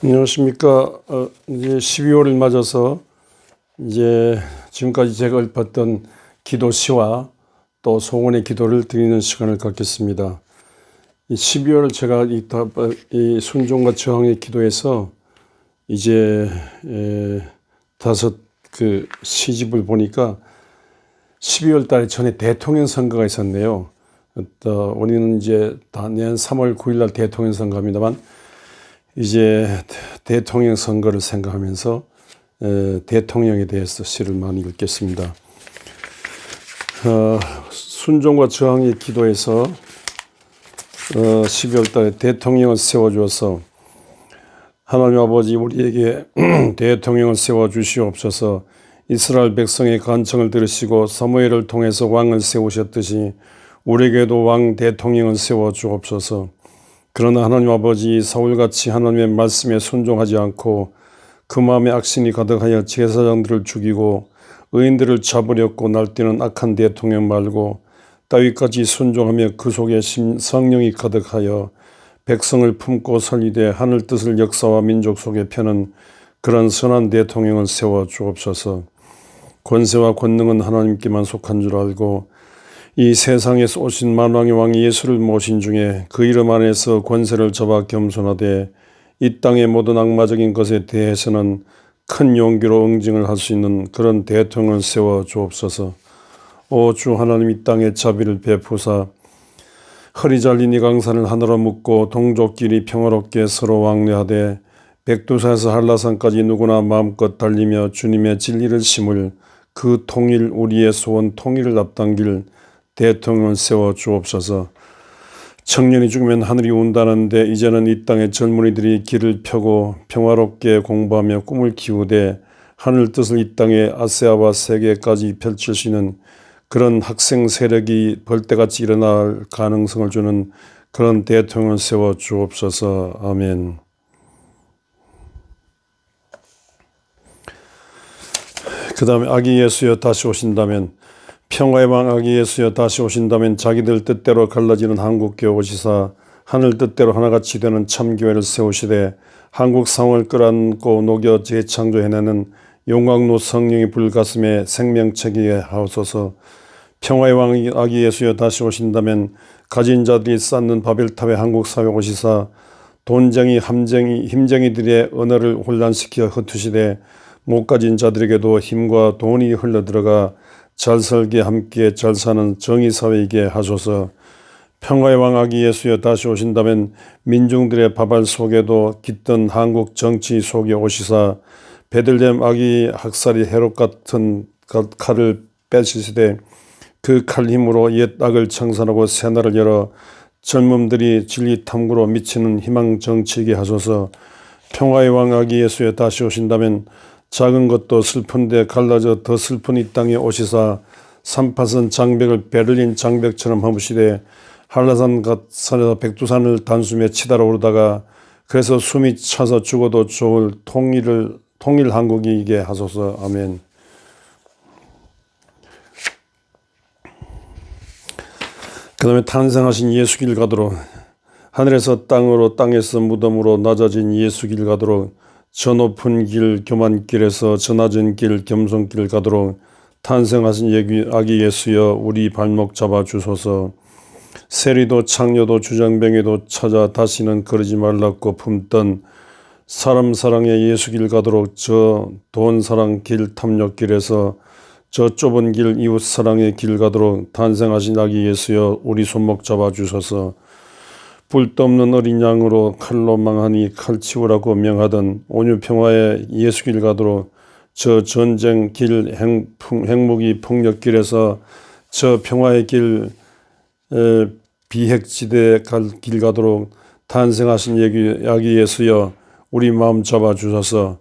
안녕하십니까. 이제 12월을 맞아서 이제 지금까지 제가 읊었던 기도 시와 또 소원의 기도를 드리는 시간을 갖겠습니다. 이 12월 제가 이 순종과 저항의 기도에서 이제 다섯 그 시집을 보니까 12월 달에 전에 대통령 선거가 있었네요. 우리는 이제 내년 3월 9일 날 대통령 선거입니다만 이제 대통령 선거를 생각하면서 대통령에 대해서 시를 많이 읽겠습니다. 순종과 저항의 기도에서 12월 달에 대통령을 세워주어서 하나님 아버지 우리에게 대통령을 세워주시옵소서. 이스라엘 백성의 간청을 들으시고 사무엘을 통해서 왕을 세우셨듯이 우리에게도 왕 대통령을 세워주옵소서. 그러나 하나님 아버지 사울같이 하나님의 말씀에 순종하지 않고 그 마음에 악신이 가득하여 제사장들을 죽이고 의인들을 잡으려고 날뛰는 악한 대통령 말고 다윗까지 순종하며 그 속에 성령이 가득하여 백성을 품고 설리되 하늘 뜻을 역사와 민족 속에 펴는 그런 선한 대통령을 세워 주옵소서. 권세와 권능은 하나님께만 속한 줄 알고 이 세상에서 오신 만왕의 왕 예수를 모신 중에 그 이름 안에서 권세를 잡아 겸손하되 이 땅의 모든 악마적인 것에 대해서는 큰 용기로 응징을 할 수 있는 그런 대통령을 세워 주옵소서. 오 주 하나님, 이 땅에 자비를 베푸사 허리 잘린 이 강산을 하늘로 묶고 동족끼리 평화롭게 서로 왕래하되 백두산에서 한라산까지 누구나 마음껏 달리며 주님의 진리를 심을 그 통일, 우리의 소원 통일을 앞당길 대통령을 세워 주옵소서. 청년이 죽으면 하늘이 운다는데 이제는 이 땅의 젊은이들이 길을 펴고 평화롭게 공부하며 꿈을 키우되 하늘 뜻을 이 땅의 아시아와 세계까지 펼칠 수 있는 그런 학생 세력이 벌떼같이 일어날 가능성을 주는 그런 대통령을 세워 주옵소서. 아멘. 그 다음에 아기 예수여 다시 오신다면, 평화의 왕 아기 예수여 다시 오신다면 자기들 뜻대로 갈라지는 한국교회 오시사 하늘 뜻대로 하나같이 되는 참교회를 세우시되 한국 상을 끌어안고 녹여 재창조해내는 용광로 성령의 불가슴에 생명체계에 하옵소서. 평화의 왕 아기 예수여 다시 오신다면 가진 자들이 쌓는 바벨탑의 한국 사회 오시사 돈쟁이 힘쟁이들의 언어를 혼란시켜 흩으시되 못 가진 자들에게도 힘과 돈이 흘러들어가 잘 살게 함께 잘 사는 정의사회이게 하소서. 평화의 왕 아기 예수여 다시 오신다면 민중들의 밥알 속에도 깃든 한국 정치 속에 오시사 베들레헴 아기 학살이 해롭 같은 칼을 빼시되 그 칼 힘으로 옛 악을 청산하고 새날을 열어 젊음들이 진리 탐구로 미치는 희망 정치이게 하소서. 평화의 왕 아기 예수여 다시 오신다면 작은 것도 슬픈데 갈라져 더 슬픈 이 땅에 오시사 삼파선 장벽을 베를린 장벽처럼 허무시되 한라산에서 백두산을 단숨에 치달아 오르다가 그래서 숨이 차서 죽어도 좋을 통일 한국이게 하소서. 아멘. 그 다음에 탄생하신 예수 길 가도록 하늘에서 땅으로 땅에서 무덤으로 낮아진 예수 길 가도록 저 높은 길 교만길에서 저 낮은 길 겸손길 가도록 탄생하신 아기 예수여 우리 발목 잡아 주소서. 세리도 창녀도 주장뱅이도 찾아 다시는 그러지 말라고 품던 사람 사랑의 예수 길 가도록 저 돈 사랑 길 탐욕길에서 저 좁은 길 이웃 사랑의 길 가도록 탄생하신 아기 예수여 우리 손목 잡아 주소서. 불도 없는 어린 양으로 칼로 망하니 칼 치우라고 명하던 온유 평화의 예수 길 가도록 저 전쟁 길 핵무기 폭력 길에서 저 평화의 길 비핵지대 길 가도록 탄생하신 아기 예수여 우리 마음 잡아 주소서.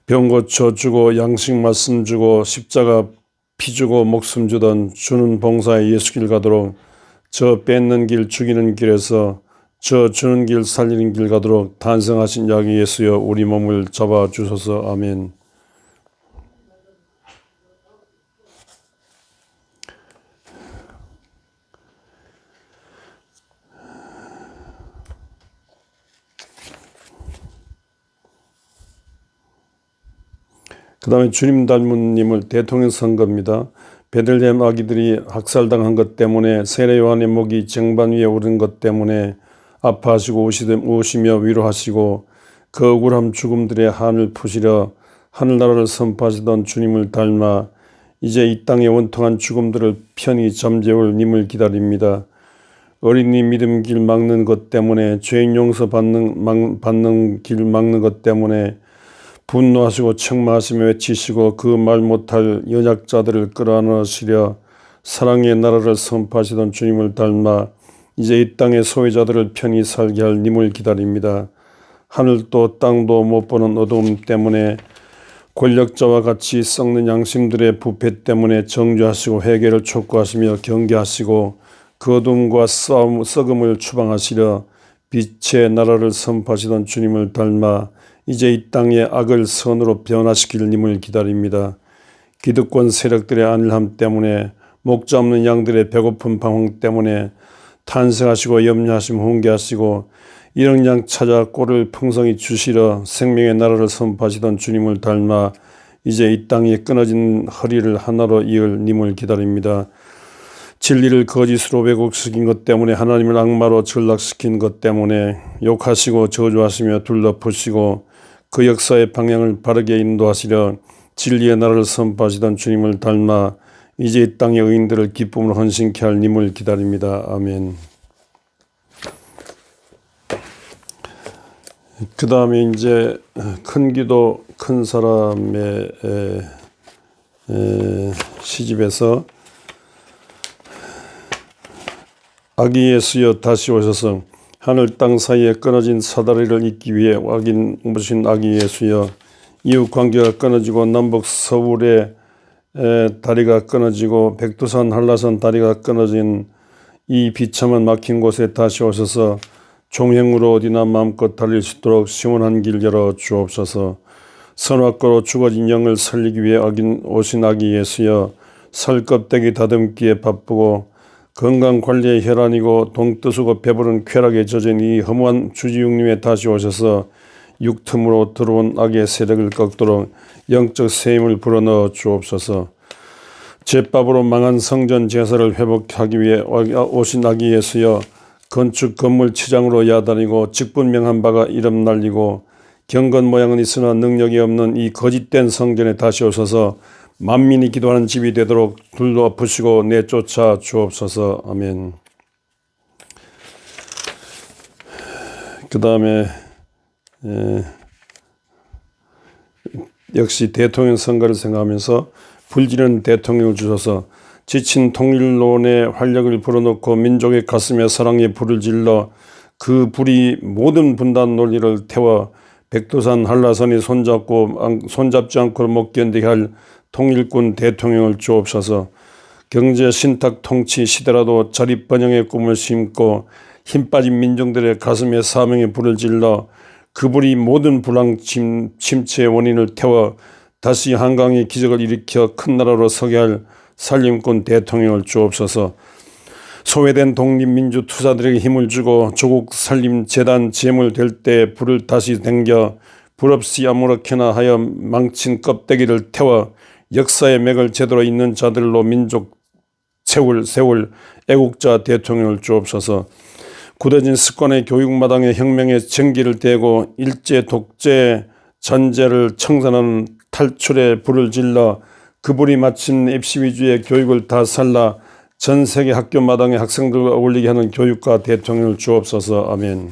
병 고쳐 주고 양식 말씀 주고 십자가 피 주고 목숨 주던 주는 봉사의 예수 길 가도록 저 뺏는 길 죽이는 길에서 저 주는 길 살리는 길 가도록 탄생하신 아기 예수여 우리 몸을 잡아 주소서. 아멘. 그 다음에 주님 닮은 님을 대통령 선거입니다. 베들레헴 아기들이 학살당한 것 때문에 세례 요한의 목이 쟁반 위에 오른 것 때문에 아파하시고 오시며 위로하시고 그 억울함 죽음들의 한을 푸시려 하늘나라를 선포하시던 주님을 닮아 이제 이 땅의 원통한 죽음들을 편히 잠재울 님을 기다립니다. 어린이 믿음 길 막는 것 때문에 죄인 용서 받는 길 막는 것 때문에 분노하시고 책망하시며 외치시고 그 말 못할 연약자들을 끌어안으시려 사랑의 나라를 선포하시던 주님을 닮아 이제 이 땅의 소외자들을 편히 살게 할 님을 기다립니다. 하늘도 땅도 못 보는 어두움 때문에 권력자와 같이 썩는 양심들의 부패 때문에 정죄하시고 회개를 촉구하시며 경계하시고 그 어둠과 썩음을 추방하시려 빛의 나라를 선포하시던 주님을 닮아 이제 이 땅의 악을 선으로 변화시킬 님을 기다립니다. 기득권 세력들의 안일함 때문에 목자 없는 양들의 배고픈 방황 때문에 탄생하시고 염려하시며 훈계하시고 이런 양 찾아 꼴을 풍성히 주시려 생명의 나라를 선포하시던 주님을 닮아 이제 이 땅에 끊어진 허리를 하나로 이을 님을 기다립니다. 진리를 거짓으로 왜곡시킨 것 때문에 하나님을 악마로 전락시킨 것 때문에 욕하시고 저주하시며 둘러보시고 그 역사의 방향을 바르게 인도하시려 진리의 나라를 선포하시던 주님을 닮아 이제 이 땅의 의인들을 기쁨으로 헌신케 할 님을 기다립니다. 아멘. 그 다음에 이제 큰 기도 큰 사람의 시집에서 아기 예수여 다시 오셔서 하늘 땅 사이에 끊어진 사다리를 잇기 위해 확인 오신 아기 예수여 이웃 관계가 끊어지고 남북 서울의 다리가 끊어지고 백두산 한라산 다리가 끊어진 이 비참한 막힌 곳에 다시 오셔서 종행으로 어디나 마음껏 달릴 수 있도록 시원한 길 열어 주옵소서. 선악과로 죽어진 영을 살리기 위해 오신 아기 예수여 살 껍데기 다듬기에 바쁘고 건강관리에 혈안이고 동뜨수고 배부른 쾌락에 젖은 이 허무한 주지육님에 다시 오셔서 육틈으로 들어온 악의 세력을 꺾도록 영적 세임을 불어넣어 주옵소서. 제밥으로 망한 성전 제사를 회복하기 위해 오신 아기 예수여 건축 건물 치장으로 야단이고 직분명한 바가 이름 날리고 경건 모양은 있으나 능력이 없는 이 거짓된 성전에 다시 오셔서 만민이 기도하는 집이 되도록 둘러엎으시고 내쫓아 주옵소서. 아멘. 그 다음에 역시 대통령 선거를 생각하면서 불지른 대통령을 주셔서 지친 통일론의 활력을 불어넣고 민족의 가슴에 사랑의 불을 질러 그 불이 모든 분단 논리를 태워 백두산 한라산이 손잡지 않고 못 견디게 할 통일군 대통령을 주옵소서. 경제 신탁 통치 시대라도 자립번영의 꿈을 심고 힘 빠진 민중들의 가슴에 사명의 불을 질러 그 불이 모든 불황 침체의 원인을 태워 다시 한강의 기적을 일으켜 큰 나라로 서게 할 살림꾼 대통령을 주옵소서. 소외된 독립민주 투사들에게 힘을 주고 조국 살림 재단 재물 될 때 불을 다시 댕겨 불없이 아무렇게나 하여 망친 껍데기를 태워 역사의 맥을 제대로 잇는 자들로 민족 세울 애국자 대통령을 주옵소서. 굳어진 습관의 교육마당에 혁명의 전기를 대고 일제 독재 잔재를 청산하는 탈출의 불을 질러 그 불이 마친 입시 위주의 교육을 다 살라 전 세계 학교 마당에 학생들과 어울리게 하는 교육가 대통령을 주옵소서. 아멘.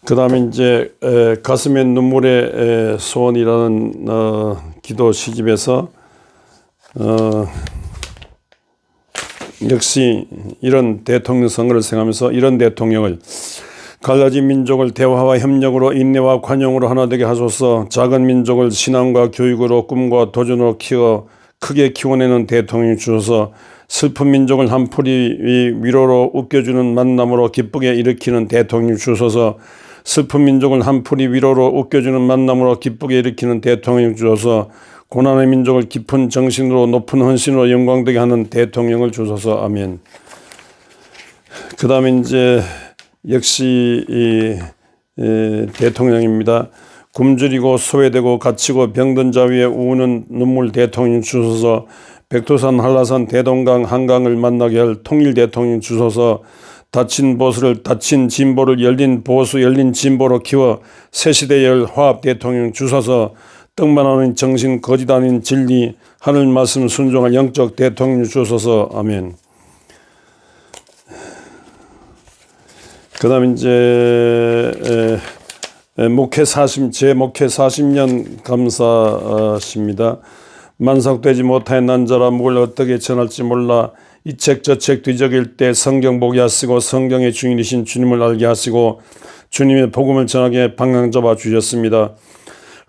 그 다음에 이제 가슴의 눈물의 소원이라는 기도 시집에서 역시 이런 대통령 선거를 생각하면서 이런 대통령을 갈라진 민족을 대화와 협력으로 인내와 관용으로 하나 되게 하소서. 작은 민족을 신앙과 교육으로 꿈과 도전으로 크게 키워내는 대통령이 주셔서 슬픈 민족을 한 풀이 위로로 웃겨주는 만남으로 기쁘게 일으키는 대통령이 주셔서 슬픈 민족을 한 풀이 위로로 웃겨주는 만남으로 기쁘게 일으키는 대통령이 주셔서 고난의 민족을 깊은 정신으로 높은 헌신으로 영광되게 하는 대통령을 주셔서. 아멘. 그 다음에 이제 역시 대통령입니다. 굶주리고 소외되고 갇히고 병든 자 위에 우는 눈물 대통령 주소서. 백두산, 한라산, 대동강, 한강을 만나게 할 통일 대통령 주소서. 닫힌 보수를 닫힌 진보를 열린 보수 열린 진보로 키워 새시대에 열 화합 대통령 주소서. 떡만 하는 정신 거짓 아닌 진리 하늘 말씀 순종할 영적 대통령 주소서. 아멘. 그 다음 이제 제 목회 40년 감사십니다. 만삭되지 못하여 난 자라 뭘 어떻게 전할지 몰라 이 책 저 책 뒤적일 때 성경 보게 하시고 성경의 주인이신 주님을 알게 하시고 주님의 복음을 전하게 방향 잡아 주셨습니다.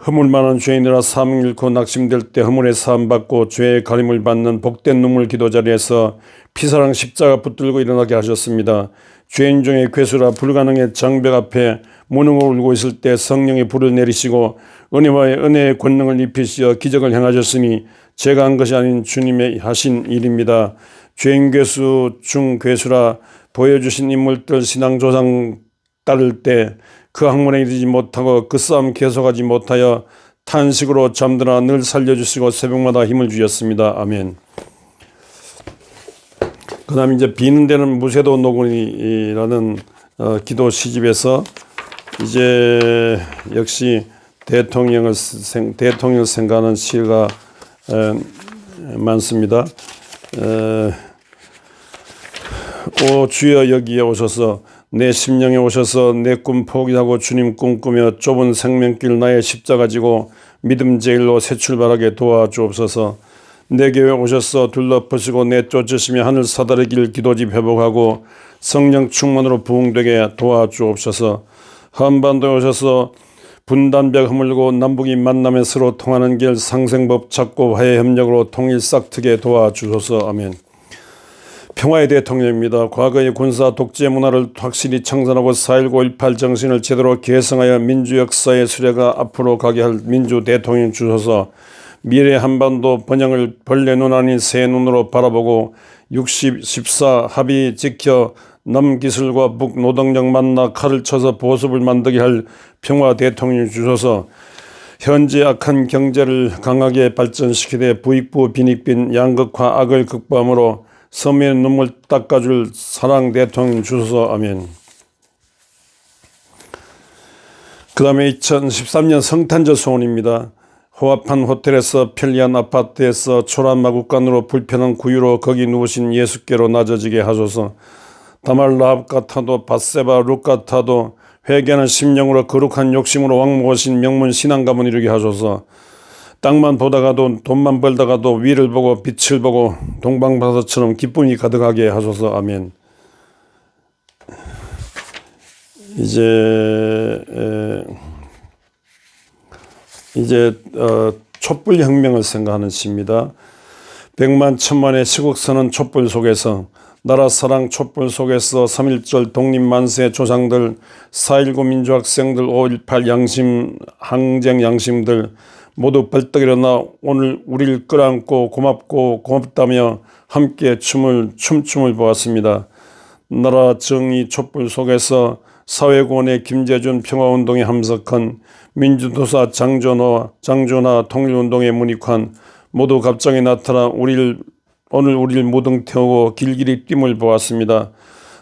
허물 많은 죄인이라 사명 잃고 낙심될 때 허물의 사함받고 죄의 가림을 받는 복된 눈물 기도 자리에서 피사랑 십자가 붙들고 일어나게 하셨습니다. 죄인 중에 괴수라 불가능의 장벽 앞에 무능을 울고 있을 때 성령의 불을 내리시고 은혜와의 은혜의 권능을 입히시어 기적을 행하셨으니 제가 한 것이 아닌 주님의 하신 일입니다. 죄인 괴수 중 괴수라 보여주신 인물들 신앙조상 따를 때 그 학문에 이르지 못하고 그 싸움 계속하지 못하여 탄식으로 잠드나 늘 살려주시고 새벽마다 힘을 주셨습니다. 아멘. 그 다음 이제 비는 데는 무쇠도 노구니라는 기도 시집에서 이제 역시 대통령을 생각하는 시가 많습니다. 오 주여 여기에 오셔서 내 심령에 오셔서 내 꿈 포기하고 주님 꿈꾸며 좁은 생명길 나의 십자가 지고 믿음 제일로 새 출발하게 도와주옵소서. 내 교회 오셔서 둘러보시고 내쫓으시며 하늘 사다리길 기도집 회복하고 성령 충만으로 부흥되게 도와주옵소서. 한반도에 오셔서 분단벽 허물고 남북이 만남에 서로 통하는 길 상생법 찾고 화해협력으로 통일 싹트게 도와주소서. 아멘. 평화의 대통령입니다. 과거의 군사 독재 문화를 확실히 청산하고 4.19 18 정신을 제대로 개성하여 민주 역사의 수레가 앞으로 가게 할 민주 대통령 주소서. 미래 한반도 번영을 벌레 눈 아닌 새 눈으로 바라보고 60, 14 합의 지켜 남기술과 북노동력 만나 칼을 쳐서 보습을 만들게 할 평화 대통령 주소서. 현재 악한 경제를 강하게 발전시키되 부익부 빈익빈 양극화 악을 극복함으로 서민의 눈물 닦아줄 사랑 대통령 주소서. 아멘. 그 다음에 2013년 성탄절 소원입니다. 호합한 호텔에서 편리한 아파트에서 초라한 마구간으로 불편한 구유로 거기 누우신 예수께로 낮아지게 하소서. 다말 라합 같아도 밧세바 룻 같아도 회개하는 심령으로 거룩한 욕심으로 왕모하신 명문 신앙 가문 이루게 하소서. 땅만 보다가도 돈만 벌다가도 위를 보고 빛을 보고 동방바다처럼 기쁨이 가득하게 하소서. 아멘. 이제 촛불혁명을 생각하는 시입니다. 백만 천만의 시국선언 촛불 속에서 나라 사랑 촛불 속에서 3.1절 독립만세 조상들 4.19 민주학생들 5.18 양심 항쟁 양심들 모두 벌떡 일어나 오늘 우리를 끌어안고 고맙고 고맙다며 함께 춤을 보았습니다. 나라 정의 촛불 속에서 사회공헌의 김재준 평화운동에 함석한 민주도사 장준하 통일운동의 문익환 모두 갑자기 나타나 오늘 우리를 무등 태우고 길길이 뜀을 보았습니다.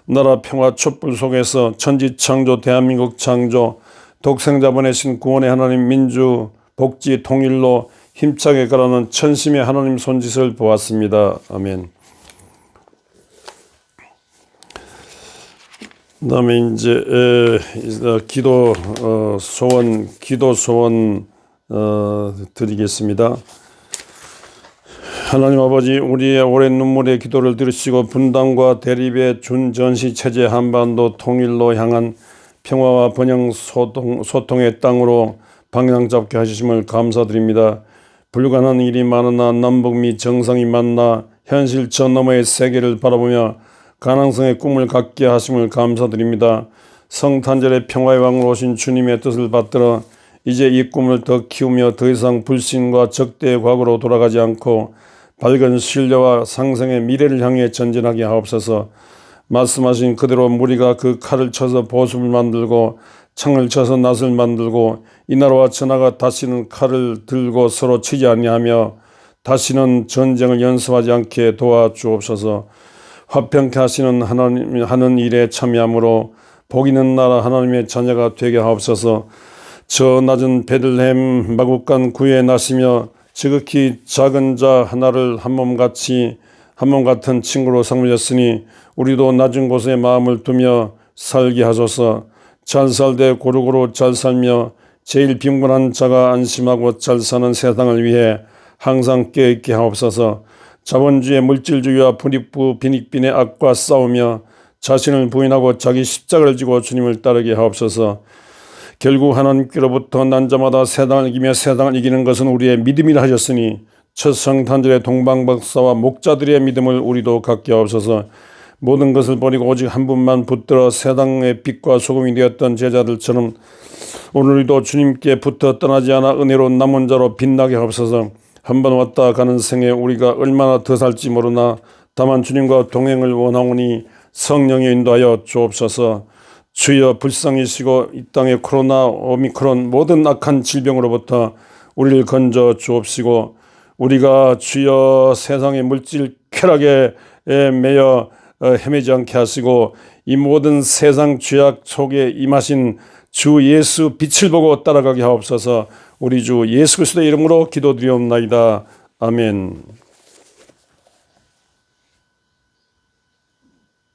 나라 평화 촛불 속에서 천지창조 대한민국 창조 독생자분의 신 구원의 하나님 민주 복지 통일로 힘차게 가라는 천심의 하나님 손짓을 보았습니다. 아멘. 그 다음에 이제 기도 소원 드리겠습니다. 하나님 아버지, 우리의 오랜 눈물의 기도를 들으시고 분단과 대립의 준전시 체제 한반도 통일로 향한 평화와 번영 소통의 땅으로 방향 잡게 하심을 감사드립니다. 불가능한 일이 많으나 남북미 정상이 만나 현실 저 너머의 세계를 바라보며 가능성의 꿈을 갖게 하심을 감사드립니다. 성탄절의 평화의 왕으로 오신 주님의 뜻을 받들어 이제 이 꿈을 더 키우며 더 이상 불신과 적대의 과거로 돌아가지 않고 밝은 신뢰와 상생의 미래를 향해 전진하게 하옵소서. 말씀하신 그대로 무리가 그 칼을 쳐서 보습을 만들고 창을 쳐서 낫을 만들고 이나라와 저나가 다시는 칼을 들고 서로 치지 아니하며 다시는 전쟁을 연습하지 않게 도와주옵소서. 화평케 하시는 하나님 하는 일에 참여함으로 복 있는 나라 하나님의 자녀가 되게 하옵소서. 저 낮은 베들레헴 마국간 구에 나시며 지극히 작은 자 하나를 한 몸 같은 친구로 삼으셨으니 우리도 낮은 곳에 마음을 두며 살게 하소서. 잘 살되 고루고루 잘 살며 제일 빈곤한 자가 안심하고 잘 사는 세상을 위해 항상 깨어있게 하옵소서. 자본주의 물질주의와 빈익빈의 악과 싸우며 자신을 부인하고 자기 십자가를 지고 주님을 따르게 하옵소서. 결국 하나님께로부터 난 자마다 세상을 이기며 세상을 이기는 것은 우리의 믿음이라 하셨으니 첫 성탄절의 동방박사와 목자들의 믿음을 우리도 갖게 하옵소서. 모든 것을 버리고 오직 한 분만 붙들어 세상의 빛과 소금이 되었던 제자들처럼 오늘도 주님께 붙어 떠나지 않아 은혜로 남은 자로 빛나게 하옵소서. 한번 왔다 가는 생에 우리가 얼마나 더 살지 모르나 다만 주님과 동행을 원하오니 성령이 인도하여 주옵소서. 주여 불쌍히시고 이 땅의 코로나 오미크론 모든 악한 질병으로부터 우리를 건져 주옵시고 우리가 주여 세상의 물질 쾌락에 매여 헤매지 않게 하시고 이 모든 세상 죄악 속에 임하신 주 예수 빛을 보고 따라가게 하옵소서. 우리 주 예수 그리스도의 이름으로 기도드리옵나이다. 아멘.